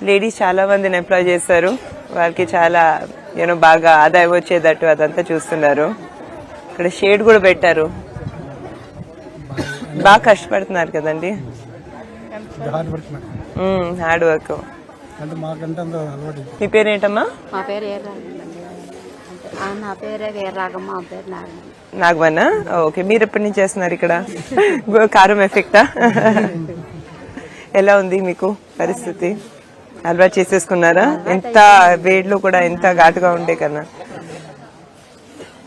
Ladies చాలా మందిని employee చేస్తారు, వాళ్ళకి చాలా బాగా ఆదాయం వచ్చేటట్టు అదంతా చూస్తున్నారు. ఇక్కడ షేడ్ కూడా పెట్టారు. బాగా కష్టపడుతున్నారు కదండి, హార్డ్ వర్క్. మీ పేరేంటమ్మా? మా పేరు నా పేరే వీరరాగమ్మ. మా పేరు నాగవన్నా. ఓకే, మీరు ఎప్పటి నుంచి చేస్తున్నారు ఇక్కడ? కారం ఎఫెక్టా? ఎలా ఉంది మీకు పరిస్థితి? అలవాటు చేసేసుకున్నారా? ఎంత వేడిలో కూడా ఎంత ఘాటుగా ఉండే కన్నా.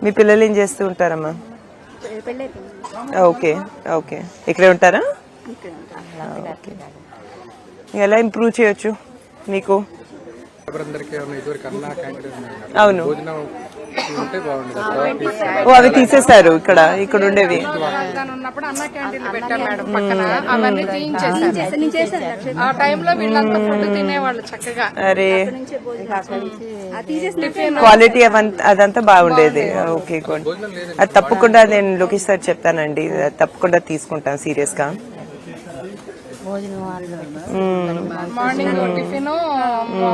మీ పిల్లలు ఏం చేస్తూ ఉంటారమ్మా? ఓకే ఓకే, ఇక్కడే ఉంటారా? ఎలా ఇంప్రూవ్ చేయొచ్చు మీకు? అవును, అవి తీసేశారు ఇక్కడ ఉండేవి. అరే, క్వాలిటీ అదంతా బాగుండేది. Okay good. అది తప్పకుండా నేను లోకేష్ సార్ చెప్తానండి, తప్పకుండా తీసుకుంటాను సీరియస్ గా. మార్నింగ్ టిఫిన్,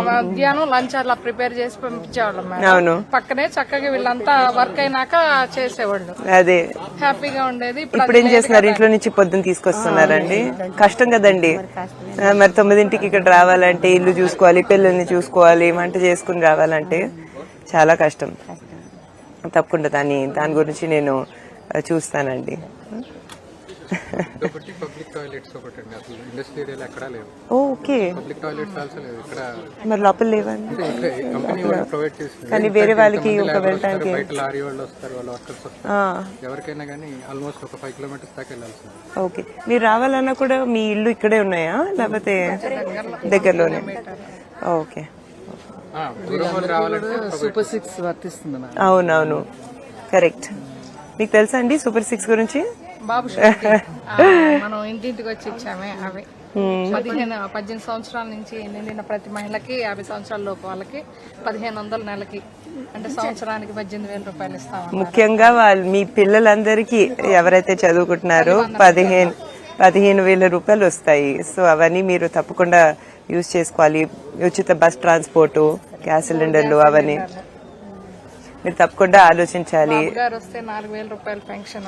మధ్యాహ్నం లంచ్ అలా ప్రిపేర్ చేసి పంపించేవాళ్ళం. అవును, పక్కనే చక్కగా వీళ్ళంతా వర్క్ అయినాక చేసేవాళ్ళు. అదే హ్యాపీగా ఉండేది. ఇప్పుడు ఏం చేస్తున్నారు? ఇంట్లో నుంచి పొద్దున్న తీసుకొస్తున్నారండి. కష్టం కదండి, మరి 9ంటికి ఇక్కడ రావాలంటే ఇల్లు చూసుకోవాలి, పిల్లల్ని చూసుకోవాలి, వంట చేసుకుని రావాలంటే చాలా కష్టం. తప్పకుండా దాని గురించి నేను చూస్తానండి. ఓకే, మరి లోపల లేవండి, కానీ వేరే వాళ్ళకి ఒక వెళ్ళటానికి ఓకే. మీరు రావాలన్నా కూడా మీ ఇల్లు ఇక్కడే ఉన్నాయా లేకపోతే దగ్గరలోనే? ఓకే, సూపర్ 6 వర్తిస్తుంది. అవునవును, కరెక్ట్. మీకు తెలుసా అండి సూపర్ 6 గురించి? బాబు మనం ఇంటింటికి వచ్చి ఇచ్చామే అవి. 18 సంవత్సరాల నుంచి నిండిన ప్రతి మహిళకి 50 సంవత్సరాల లోపు వాళ్ళకి 1500 నెలకి, అంటే సంవత్సరానికి 18,000 రూపాయలు ఇస్తాం. ముఖ్యంగా మీ పిల్లలందరికీ ఎవరైతే చదువుకుంటున్నారో 15,000 రూపాయలు వస్తాయి. సో అవన్నీ మీరు తప్పకుండా యూజ్ చేసుకోవాలి. ఉచిత బస్ ట్రాన్స్పోర్టు, గ్యాస్ సిలిండర్లు అవన్నీ మీరు తప్పకుండా ఆలోచించాలి. వస్తే 4,000 రూపాయలు పెన్షన్.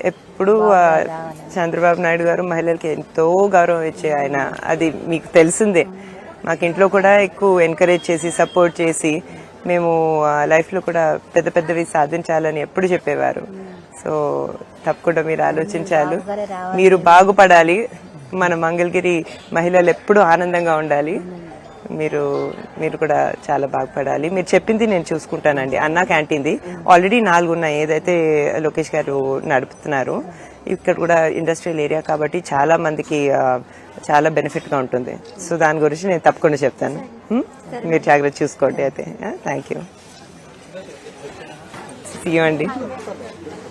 ఎప్పుడు చంద్రబాబు నాయుడు గారు మహిళలకి ఎంతో గౌరవం ఇచ్చే ఆయన, అది మీకు తెలిసిందే. మాకు ఇంట్లో కూడా ఎక్కువ ఎంకరేజ్ చేసి సపోర్ట్ చేసి మేము లైఫ్ లో కూడా పెద్ద పెద్దవి సాధించాలని ఎప్పుడు చెప్పేవారు. సో తప్పకుండా మీరు ఆలోచించాలి, మీరు బాగుపడాలి. మన మంగళగిరి మహిళలు ఎప్పుడూ ఆనందంగా ఉండాలి. మీరు కూడా చాలా బాగుపడాలి. మీరు చెప్పింది నేను చూసుకుంటానండి. అన్నా క్యాంటీన్ది ఆల్రెడీ 4 ఉన్నాయి, ఏదైతే లోకేష్ గారు నడుపుతున్నారు. ఇక్కడ కూడా ఇండస్ట్రియల్ ఏరియా కాబట్టి చాలా మందికి చాలా బెనిఫిట్ గా ఉంటుంది. సో దాని గురించి నేను తప్పకుండా చెప్తాను. మీరు జాగ్రత్త చూసుకోండి. అయితే థ్యాంక్ యూ. సీ యూ అండి.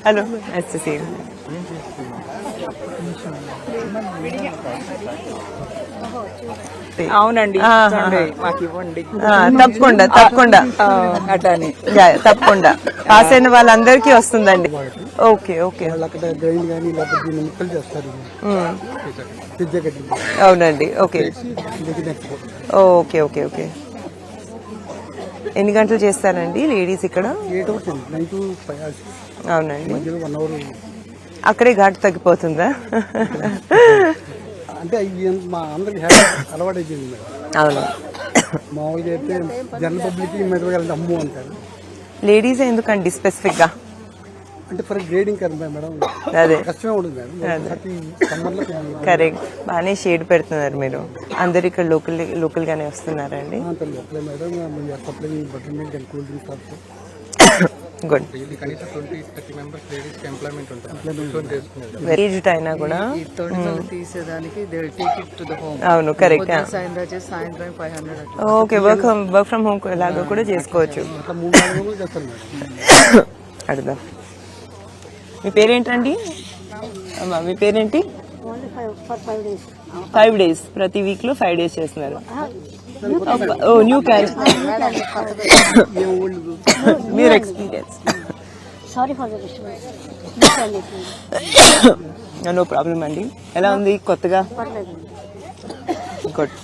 Hello, nice to see you. అవునండి, మాకు ఇవ్వండి. తప్పకుండా తప్పకుండా పాస్ అయిన వాళ్ళందరికీ వస్తుందండి. ఓకే ఓకే, అవునండి. Okay okay okay okay. ఎన్ని గంటలు చేస్తారండి లేడీస్ ఇక్కడ? అవునండి, అక్కడే ఘాటు తగ్గిపోతుందా? అంటే మా అందరికి అలవాటు అయిపోయింది మేడం. అవును, మామూలుగా అయితే జనరల్ పబ్లిక్ మెదగలదు అమ్ము అంటారు. లేడీస్ ఎందుకండి స్పెసిఫిక్ గా? అంటే ఫర్ గ్రేడింగ్ కదా మేడం, అదే కష్టమే ఉంటుంది మేడం. కరెక్ట్, బాగానే షేడ్ పెడుతున్నారు మీరు. అందరు ఇక్కడ లోకల్ గానే వస్తున్నారండి? లోకలే madam. Butter milk and cool drinks good. Aged అయినా కూడా తీసేదానికి అవును, కరెక్ట్. సాయంత్రం 500. ఓకే, వర్క్ ఫ్రమ్ హోమ్ లాగా కూడా చేసుకోవచ్చు. అడుగుదాం. మీ పేరేంటండి అమ్మా? మీ పేరేంటి? 5 days, ప్రతి వీక్ లో 5 days చేస్తున్నారు. ఓ, న్యూ క్యాన్. మీరు experience. Sorry for the no problem అండి. ఎలా ఉంది కొత్తగా? గుడ్,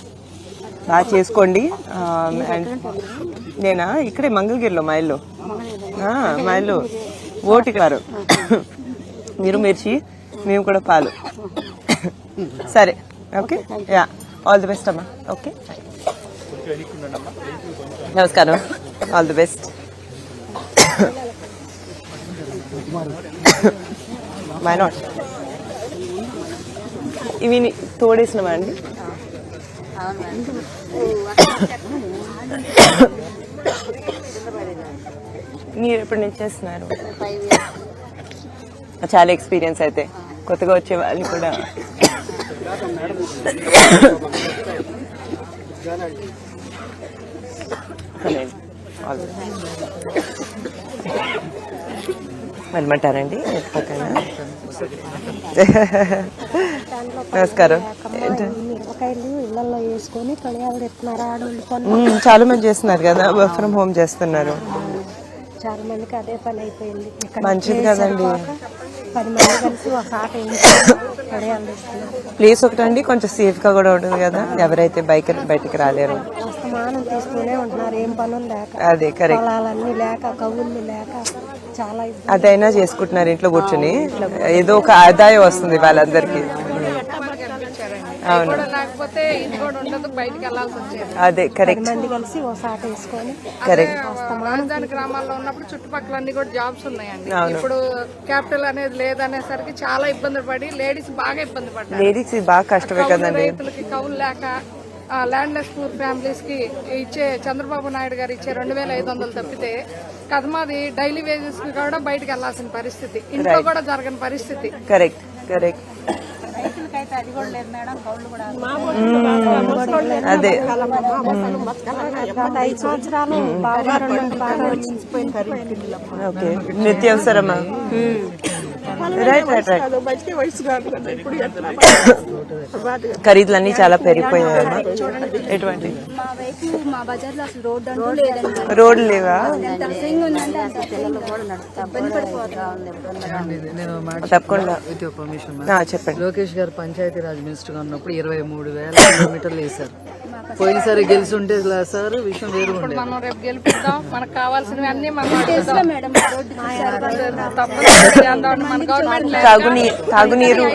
బాగా చేసుకోండి. అండ్ నేనా ఇక్కడే మంగళగిరిలో మా ఇల్లు. ఓటికారు. మీరు మిర్చి, మేము కూడా పాలు. సరే, okay, yeah, all the best అమ్మా. ఓకే, నమస్కారం, all the best. Why not? ఇవి తోడేసినవా అండి? మీరు ఎప్పటి నుంచి చేస్తున్నారు? చాలా ఎక్స్పీరియన్స్ అయితే. కొత్తగా వచ్చే వాళ్ళు కూడా వెళ్ళమంటారండి పక్కన. నమస్కారం. ఇళ్లలో వేసుకొని చాలా మంది చేస్తున్నారు కదా, వర్క్ ఫ్రమ్ హోమ్ చేస్తున్నారు. చాలా మందికి అదే పని అయిపోయింది. మంచిది కదండి. 10 మంది కలిసి ఒక ఆట ప్లేస్ ఒకటండి, కొంచెం సేఫ్ గా కూడా ఉంటుంది కదా, ఎవరైతే బయటికి రాలేరు. అస్తమానం తీసుకునే ఉంటున్నారు, ఏం పనులు లేక. అదే కరెక్ట్. పొలాలన్నీ లేక, కవుళ్ళు లేక చాలా అదైనా చేసుకుంటున్నారు ఇంట్లో కూర్చుని. ఏదో ఒక ఆదాయం వస్తుంది వాళ్ళందరికీ. అవును, అదే కరెక్ట్. మంది కలిసి ఒక ఆట వేసుకొని కరెక్ట్. రాజధాని గ్రామాల్లో ఉన్నప్పుడు చుట్టుపక్కల అన్ని కూడా జాబ్స్ ఉన్నాయండి. ఇప్పుడు క్యాపిటల్ అనేది లేదనేసరికి చాలా ఇబ్బంది పడి లేడీస్ బాగా ఇబ్బంది పడ్డారు. లేడీస్ బాగా కష్టమే కదండి. రైతులకి కవులు లేక, ల్యాండ్ లెస్ పూర్ ఫ్యామిలీస్ కి ఇచ్చే చంద్రబాబు నాయుడు గారు ఇచ్చే 2500 తప్పితే కదమాది డైలీ వేజెస్ కి కూడా బయటకు వెళ్లాల్సిన పరిస్థితి, ఇంట్లో కూడా జరగని పరిస్థితి. Correct correct. అదే 5 సంవత్సరాలు బాగా ఓకే. నిత్యావసరమా? Right right right. ఖరీదులన్నీ చాలా పెరిగిపోయాయమ్మా. ఎటువంటి రోడ్లు లేవా? తప్పకుండా చెప్పండి. లోకేష్ గారు పంచాయతీ రాజ్ మినిస్టర్ గా ఉన్నప్పుడు 23,000 కిలోమీటర్లు వేశారు. పోయినసారి గెలిచి ఉంటే సార్ విషయం వేరు ఉండే. మనం రేపు గెలిపిద్దాం, మనకు కావాల్సినవి అన్ని మనం తాగునీరు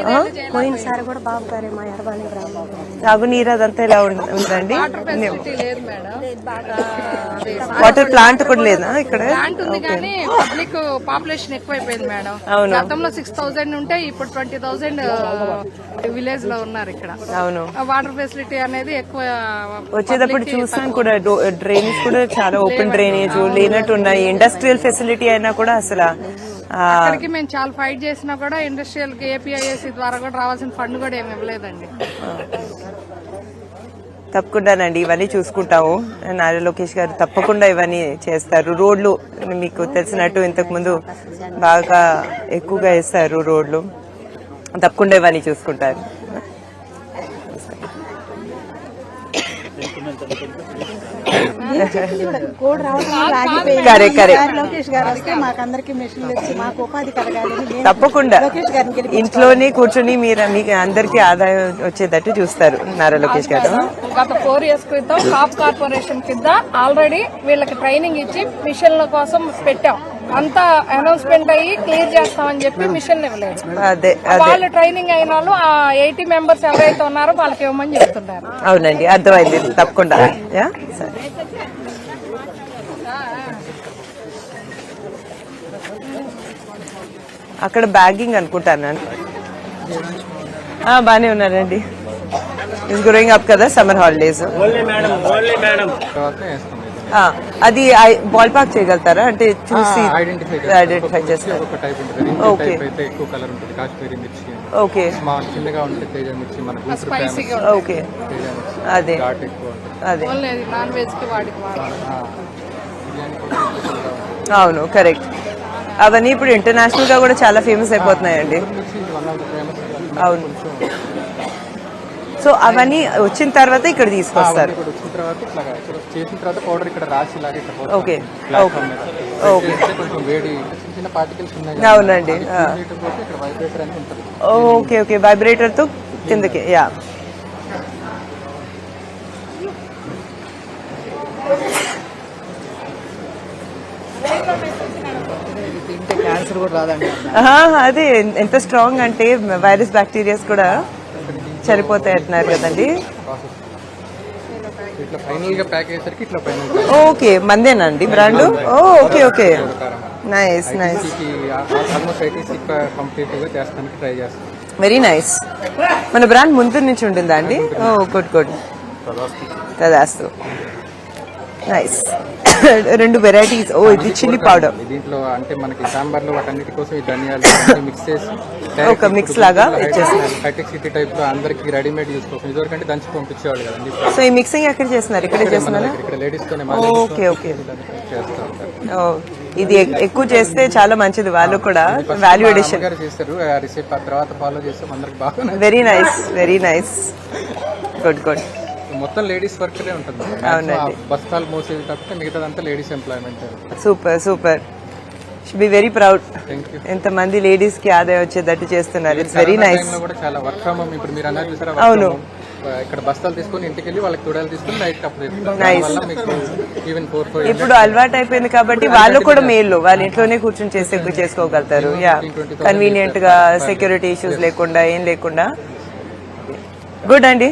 పోయినసారి కూడా బాబు గారే మా ఎర్రబాణి గ్రామంలో తాగునీరు అదంతా ఎలా ఉందండి? లేదు మేడం, వాటర్ ప్లాంట్ కూడా లేదా ఇక్కడ? ప్లాంట్ ఉంది కానీ పబ్లిక్ పాపులేషన్ ఎక్కువైపోయింది మేడం. గతంలో 6,000 ఉంటే ఇప్పుడు 20,000 విలేజ్ లో ఉన్నారు ఇక్కడ. అవును, వాటర్ ఫెసిలిటీ అనేది ఎక్కువ. వచ్చేటప్పుడు చూసాను కూడా, డ్రైనేజ్ కూడా చాలా ఓపెన్ డ్రైనేజ్ లేనట్టు ఉన్నాయి. ఇండస్ట్రియల్ ఫెసిలిటీ అయినా కూడా అసలు అక్కడికి మేము చాలా ఫైట్ చేసినా కూడా ఇండస్ట్రియల్ కి ఏపీఐఎస్సీ ద్వారా కూడా రావాల్సిన ఫండ్ కూడా ఏమి ఇవ్వలేదండి. తప్పకుండానండి, ఇవన్నీ చూసుకుంటాము. నారా లోకేష్ గారు తప్పకుండా ఇవన్నీ చేస్తారు. రోడ్లు మీకు తెలిసినట్టు ఇంతకు ముందు బాగా ఎక్కువగా వేస్తారు రోడ్లు. తప్పకుండా ఇవన్నీ చూసుకుంటారు. తప్పకుండా ఇంట్లోనే కూర్చొని మీరు మీకు అందరికీ ఆదాయం వచ్చేటట్టు చూస్తారు నారా లోకేష్ గారు. గత 4 years క్రితం కాప్ కార్పొరేషన్ కింద ఆల్రెడీ వీళ్ళకి ట్రైనింగ్ ఇచ్చి మిషన్ల కోసం పెట్టాం. అంతా అనౌన్స్మెంట్ అయ్యి క్లియర్ చేస్తామని చెప్పి మిషన్ ఇవ్వలేదు. వాళ్ళు ట్రైనింగ్ అయిన వాళ్ళు ఆ 80 members ఎవరైతే ఉన్నారో వాళ్ళకి ఇవ్వమని చెప్తున్నారు. అవునండి, అర్థమైంది. తప్పకుండా. సరే, అక్కడ బ్యాగింగ్ అనుకుంటాను. బానే ఉన్నారండి. ఇస్ గ్రోయింగ్ అప్ కదా సమ్మర్ హాలిడేస్. అది బాల్ పార్క్ చేయగలుగుతారా? అంటే చూసి ఐడెంటిఫై చేస్తారు. Okay okay okay. అదే అదే అవును, కరెక్ట్. అవన్నీ ఇప్పుడు ఇంటర్నేషనల్ గా కూడా చాలా ఫేమస్ అయిపోతున్నాయండి. అవును, సో అవన్నీ వచ్చిన తర్వాత ఇక్కడ తీసుకొస్తారు. ఇక్కడ వచ్చిన తర్వాత ఇట్లా ఇక్కడ చేసిన తర్వాత పౌడర్ ఇక్కడ రాసి ఇలాగే ఇక్కడ పోస్తారు. ఓకే ప్లాట్ఫామ్ మీద ఓకే చేస్తే కొంచెం వేడి చిన్న చిన్న పార్టికల్స్ ఉన్నాయి కదా, అవునండి. అది పోతే ఇక్కడ వైబ్రేటర్ అని ఉంటుంది. ఓకే ఓకే వైబ్రేటర్ తో కిందకి యా. తింటే క్యాన్సర్ కూడా రాదండి. అదే ఎంత స్ట్రాంగ్ అంటే వైరస్ బ్యాక్టీరియాస్ కూడా చనిపోతాయి అంటున్నారు కదండి. ఇట్లా ఫైనల్ గా ప్యాక్ అయ్యేసరికి ఇట్లా ఫైనల్ ఓకే మందేనండి brand. Okay okay nice nice almost 86 complete గా చేస్తానికి ట్రై చేస్తాం. Very nice. మన బ్రాండ్ ముందు నుంచి ఉంటుందా అండి? ఓ గుడ్ గుడ్ తదాస్తు నైస్. 2 వెరైటీస్. ఓ ఇది చిల్లీ పౌడర్. దీంట్లో అంటే మనకి సాంబార్ లో వాటన్నిటి కోసం ఈ ధనియాలు మిక్స్ చేసి ఒక మిక్స్ లాగా ఇచ్చేస్తున్నారు. హైటెక్ సిటీ టైప్ లో అందరికి రెడీమేడ్ యూస్ కోసం ఇదివరకు అంటే దంచి పంపించేవాళ్ళు కదండి. సో ఈ మిక్సింగ్ ఎక్కడ చేస్తున్నారు? ఇక్కడే చేస్తున్నారా? ఇక్కడ లేడీస్ తోనే ఓకే ఓకే చేస్తూ ఉంటారు. ఇది ఎక్కువ చేస్తే చాలా మంచిది. వాళ్ళు కూడా వాల్యూ ఎడిషన్ గారు చేస్తారు. ఆ రిసిప్ట్ ఆ తర్వాత ఫాలో చేస్తాం అందరికి బాగా. Very nice very nice good good. మొత్తం లేడీస్ వర్క్ ఉంటుంది. అవునండి. బస్తాలు మోసేది తప్పితే మిగతాదంతా ladies employment. Super super. Should be very proud. Thank you. ఎంతమంది లేడీస్ కి ఆదాయం వచ్చేటట్టు చేస్తున్నారు. It's very nice. కూడా చాలా వర్క్ ఫ్రమ్ హోమ్ ఇప్పుడు మీరు అన్నారు చూసారా? అవును. ఇక్కడ బస్తాలు తీసుకొని ఇంటికి వెళ్ళి వాళ్ళకి తుడాలు తీసుకొని నైట్ అప్పుడు Nice. మీకు ఈవెన్ 4 ఇప్పుడు అలవాటు అయిపోయింది కాబట్టి వాళ్ళు కూడా మేలు. వాళ్ళ ఇంట్లోనే కూర్చొని చేసుకోగలుగుతారు. యా కన్వీనియంట్ గా సెక్యూరిటీ ఇష్యూస్ లేకుండా ఏం లేకుండా. గుడ్ అండి,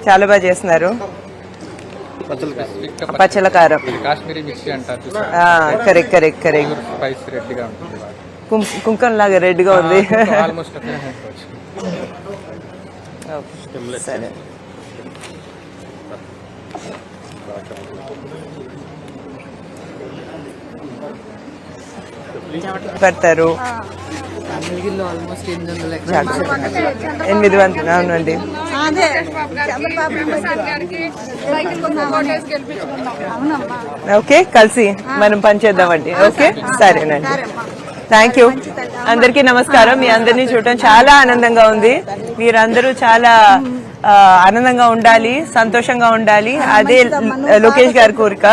చాలా బాగా చేస్తున్నారు. పచ్చల కారం కాశ్మీరీ మిర్చి అంటారు. Correct correct correct. Spice red గా ఉంటుంది. కుంకం లాగా రెడ్ గా ఉంది. ఆల్మోస్ట్ సరే పెడతారు. మిగిలిలో ఆల్మోస్ట్ 800 800. అవునండి. ఓకే కలిసి మనం పనిచేద్దామండి. ఓకే సరేనండి. Thank you. అందరికీ నమస్కారం. మీ అందరినీ చూడటం చాలా ఆనందంగా ఉంది. మీరందరూ చాలా ఆనందంగా ఉండాలి, సంతోషంగా ఉండాలి. అదే లోకేష్ గారి కోరిక.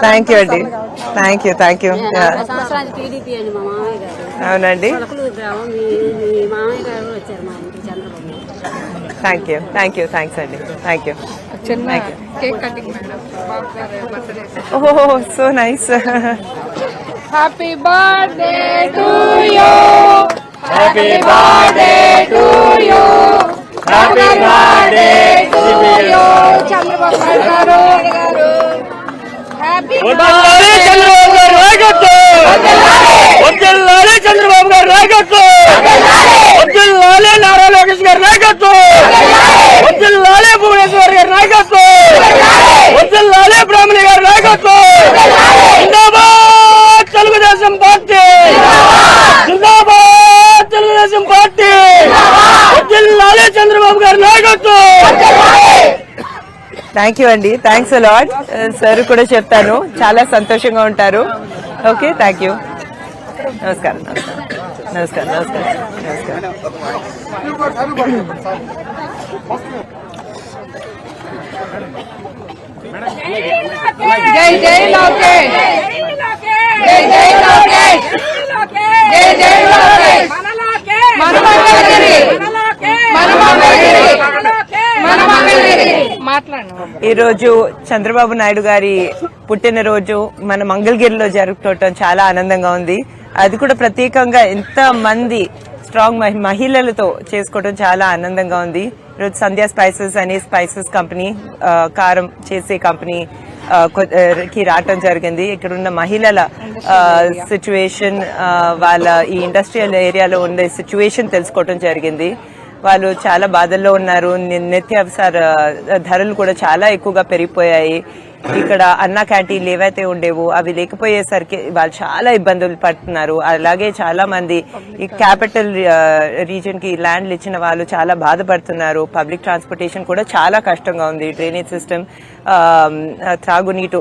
థ్యాంక్ యూ అండి. Thank you thank you. అవునండి. Thank you thank you. Thanks అండి. Thank you. చిన్న కేక్ కటింగ్ మేడం. ఓహో so nice. Happy birthday to you. Happy birthday to you. Happy birthday to you. Chandrababu Naidu గారు. హ్యాపీ చంద్రబాబు గారు నాయకత్వం. చంద్రబాబు గారు నాయకత్వం. నారా లోకేష్ గారి నాయకత్వం. భువనేశ్వర్ గారి నాయకత్వం. బ్రాహ్మణి గారి నాయకత్వం. జిందాబాద్ తెలుగుదేశం పార్టీ. జిందాబాద్ తెలుగుదేశం పార్టీ. చంద్రబాబు గారి నాయకత్వం. థ్యాంక్ యూ అండి. Thanks a lot. సార్ కూడా చెప్తాను, చాలా సంతోషంగా ఉంటారు. Okay thank you. నమస్కారం నమస్కారం నమస్కారం నమస్కారం. జై జై లోకేష్. జై జై లోకేష్. జై జై లోకేష్. ఈ రోజు చంద్రబాబు నాయుడు గారి పుట్టినరోజు మన మంగళగిరిలో జరుపుకోవటం చాలా ఆనందంగా ఉంది. అది కూడా ప్రత్యేకంగా ఎంత మంది స్ట్రాంగ్ మహిళలతో చేసుకోవడం చాలా ఆనందంగా ఉంది. ఈరోజు సంధ్యా స్పైసెస్ అనే స్పైసెస్ కంపెనీ, కారం చేసే కంపెనీ కి రావటం జరిగింది. ఇక్కడ ఉన్న మహిళల సిచ్యువేషన్, వాళ్ళ ఈ ఇండస్ట్రియల్ ఏరియాలో ఉండే సిచ్యువేషన్ తెలుసుకోవటం జరిగింది. వాళ్ళు చాలా బాధల్లో ఉన్నారు. నిత్యావసర ధరలు కూడా చాలా ఎక్కువగా పెరిగిపోయాయి. ఇక్కడ అన్నా క్యాంటీన్లు ఏవైతే ఉండేవో అవి లేకపోయేసరికి వాళ్ళు చాలా ఇబ్బందులు పడుతున్నారు. అలాగే చాలా మంది ఈ క్యాపిటల్ రీజన్ కి ల్యాండ్లు ఇచ్చిన వాళ్ళు చాలా బాధపడుతున్నారు. పబ్లిక్ ట్రాన్స్పోర్టేషన్ కూడా చాలా కష్టంగా ఉంది. డ్రైనేజ్ సిస్టమ్, త్రాగునీటు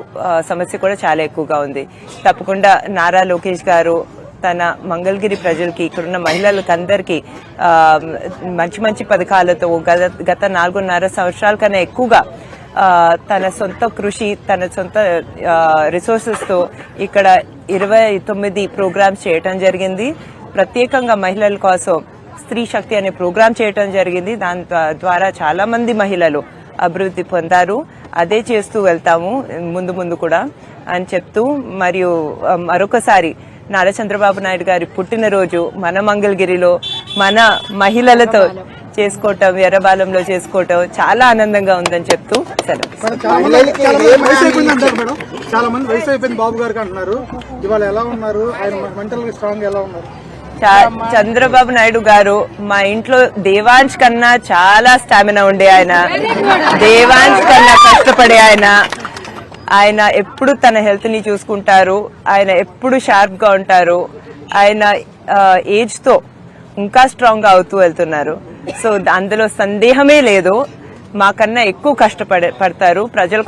సమస్య కూడా చాలా ఎక్కువగా ఉంది. తప్పకుండా నారా లోకేష్ గారు తన మంగళగిరి ప్రజలకి ఇక్కడున్న మహిళలకు అందరికీ మంచి మంచి పథకాలతో గత 4.5 సంవత్సరాల కన్నా ఎక్కువగా తన సొంత కృషి, తన సొంత రిసోర్సెస్తో ఇక్కడ 29 ప్రోగ్రామ్స్ చేయటం జరిగింది. ప్రత్యేకంగా మహిళల కోసం స్త్రీ శక్తి అనే ప్రోగ్రామ్ చేయటం జరిగింది. దాని ద్వారా చాలా మంది మహిళలు అభివృద్ధి పొందారు. అదే చేస్తూ వెళ్తాము ముందు ముందు కూడా అని చెప్తూ, మరియు మరొకసారి నారా చంద్రబాబు నాయుడు గారి పుట్టినరోజు మన మంగళగిరిలో మన మహిళలతో చేసుకోవటం, ఎర్రబాలంలో చేసుకోవటం చాలా ఆనందంగా ఉందని చెప్తూ సెలవు. చాలా మంది వయసు అయిపోయింది బాబు గారికి అంటున్నారు. ఇవాళ ఎలా ఉన్నారు? ఆయన మెంటల్ స్ట్రాంగ్ ఎలా ఉన్నారు? చంద్రబాబు నాయుడు గారు మా ఇంట్లో దేవాంశ్ కన్నా చాలా స్టామినా ఉండే ఆయన, దేవాంశ్ కన్నా కష్టపడే ఆయన ఎప్పుడు తన హెల్త్ ని చూసుకుంటారు. ఆయన ఎప్పుడు షార్ప్ గా ఉంటారు. ఆయన ఏజ్ తో ఇంకా స్ట్రాంగ్ గా అవుతూ వెళ్తున్నారు. సో అందులో సందేహమే లేదు. మాకన్నా ఎక్కువ కష్టపడతారు. ప్రజల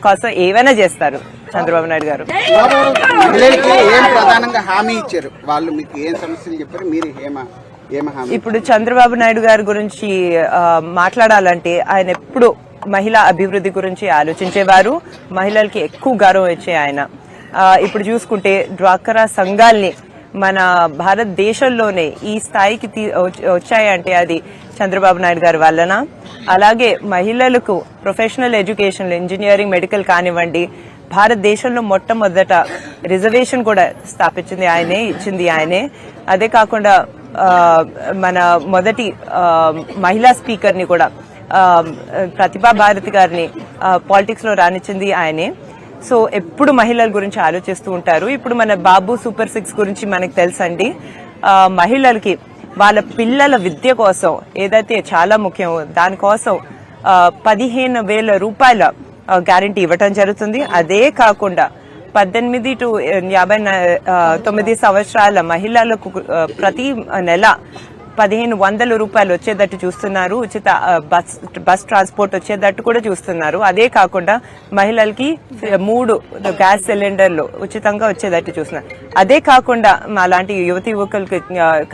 కోసం ఏవైనా చేస్తారు చంద్రబాబు నాయుడు గారు. ఏం ప్రధానంగా హామీ ఇచ్చారు వాళ్ళు? మీకు ఏం సమస్యలు చెప్పారు? మీరు ఏమ హామీ? ఇప్పుడు చంద్రబాబు నాయుడు గారి గురించి మాట్లాడాలంటే ఆయన ఎప్పుడు మహిళా అభివృద్ధి గురించి ఆలోచించేవారు. మహిళలకి ఎక్కువ గౌరవం ఇచ్చే ఆయన. ఇప్పుడు చూసుకుంటే డ్వాక్రా సంఘాల్ని మన భారతదేశంలోనే ఈ స్థాయికి వచ్చాయంటే అది చంద్రబాబు నాయుడు గారి వలన. అలాగే మహిళలకు ప్రొఫెషనల్ ఎడ్యుకేషన్, ఇంజనీరింగ్, మెడికల్ కానివ్వండి, భారతదేశంలో మొట్టమొదట రిజర్వేషన్ కూడా స్థాపించింది ఆయనే, ఇచ్చింది ఆయనే. అదే కాకుండా మన మొదటి మహిళా స్పీకర్ ని కూడా ప్రతిభా భారతి గారిని పాలిటిక్స్ లో రానిచ్చింది ఆయనే. సో ఎప్పుడు మహిళల గురించి ఆలోచిస్తూ ఉంటారు. ఇప్పుడు మన బాబు సూపర్ 6 గురించి మనకు తెలుసండి. మహిళలకి వాళ్ళ పిల్లల విద్య కోసం ఏదైతే చాలా ముఖ్యం, దానికోసం 15,000 రూపాయల గ్యారంటీ ఇవ్వటం జరుగుతుంది. అదే కాకుండా 18 to 59 సంవత్సరాల మహిళలకు ప్రతి నెల 1,500 రూపాయలు వచ్చేటట్టు చూస్తున్నారు. ఉచిత బస్ ట్రాన్స్పోర్ట్ వచ్చేటట్టు కూడా చూస్తున్నారు. అదే కాకుండా మహిళలకి 3 గ్యాస్ సిలిండర్లు ఉచితంగా వచ్చేటట్టు చూస్తున్నారు. అదే కాకుండా అలాంటి యువకులకి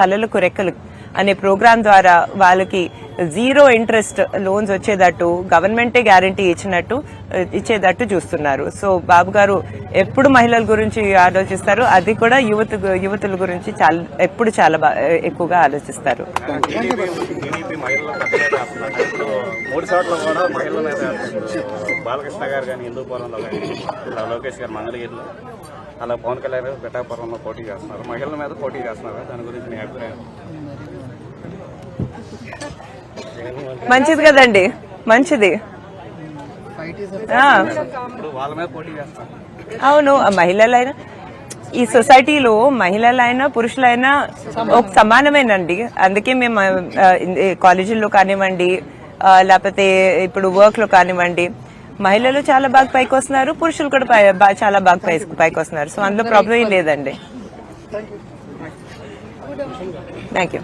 కళలకు రెక్కలు అనే ప్రోగ్రాం ద్వారా వాళ్ళకి 0 ఇంట్రెస్ట్ లోన్స్ వచ్చేటట్టు గవర్నమెంటే గ్యారంటీ ఇచ్చేటట్టు చూస్తున్నారు. సో బాబు గారు ఎప్పుడు మహిళల గురించి ఆలోచిస్తారు. అది కూడా యువతుల గురించి ఎప్పుడు చాలా ఎక్కువగా ఆలోచిస్తారు. బాలకృష్ణ గారు కానీ హిందూపురంలో కానీ, లోకేష్ గారు మంగళగిరిలో, అలా పవన్ కళ్యాణ్ గారు పిఠాపురంలో పోటీ చేస్తున్నారు. మహిళల మీద పోటీ చేస్తున్నారు. దాని గురించి మీ అభిప్రాయం? మంచిది కదండి, మంచిది. వాళ్ళ మీద పోటీ చేస్తారు. అవును, మహిళలైనా ఈ సొసైటీలో మహిళలైనా పురుషులైనా ఒక సమానమేనండి. అందుకే మేము కాలేజీల్లో కానివ్వండి, లేకపోతే ఇప్పుడు వర్క్ లో కానివ్వండి, మహిళలు చాలా బాగా పైకి వస్తున్నారు, పురుషులు కూడా చాలా బాగా పైకి వస్తున్నారు. సో అందులో ప్రాబ్లం ఏం లేదండి. Thank you.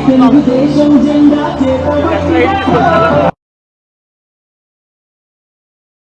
తెలుగుదేశం జెండా